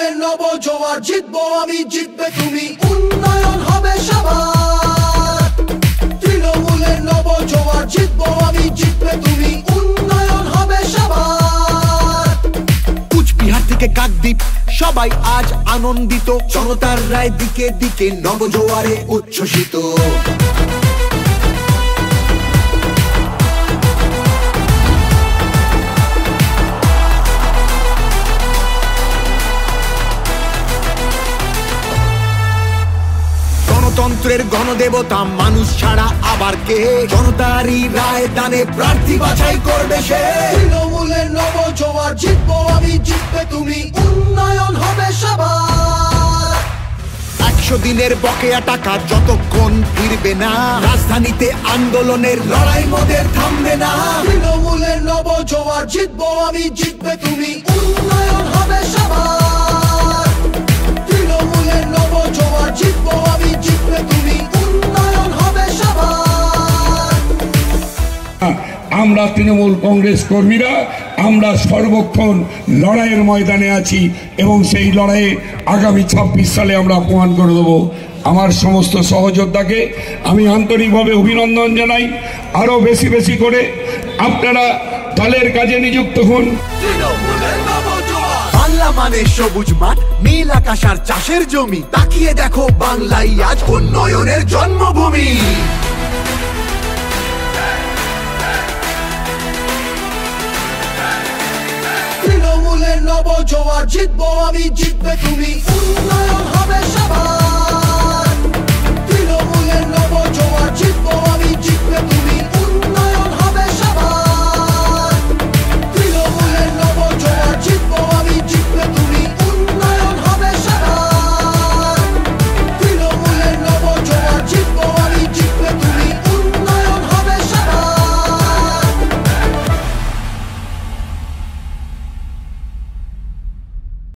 তৃণমূলের নব জোয়ার, জিতবো আমি জিতবে তুমি, উন্নয়ন হবে সবার। তৃণমূলের নব জোয়ার, জিতবো আমি জিতবে তুমি, উন্নয়ন হবে সবার। কুচবিহার থেকে কাকদ্বীপ সবাই আজ আনন্দিত, জনতার রায় দিকে দিকে নবজোয়ারে উচ্ছ্বসিত। গণতন্ত্রের গণদেবতা মানুষ ছাড়া আবার কে, জনতারই রায় দানে প্রার্থী বাছাই করবে সে। তৃণমূলের নব জোয়ার, জিতবো আমি জিতবে তুমি, উন্নয়ন হবে সবার। 100 দিনের বকেয়া টাকা যতক্ষণ ফিরবে না, রাজধানীতে আন্দোলনের লড়াই মোদের থামবে না। তৃণমূলের নব জোয়ার, জিতবো আমি জিতবে তুমি, উন্নয়ন হবে সবার। তৃণমূলের নব জোয়ার, জিতবো আমি জিতবে তুমি, উন্নয়ন হবে সবার। আমরা তৃণমূল কংগ্রেস কর্মীরা আমরা সর্বক্ষণ লড়াইয়ের ময়দানে আছি এবং সেই লড়াইয়ে আগামী 26 সালে আমরা প্রমাণ করে দেবো। আমার সমস্ত সহযোদ্ধাকে আমি আন্তরিকভাবে অভিনন্দন জানাই। আরও বেশি বেশি করে আপনারা দলের কাজে নিযুক্ত হন। বাংলা মানে সবুজ মাঠ, নীল আকাশ আর চাষের জমি, তাকিয়ে দেখো বাংলাই আজ উন্নয়নের জন্মভূমি। তৃণমূলের নব জোয়ার, জিতবো আমি জিতবে তুমি, উন্নয়ন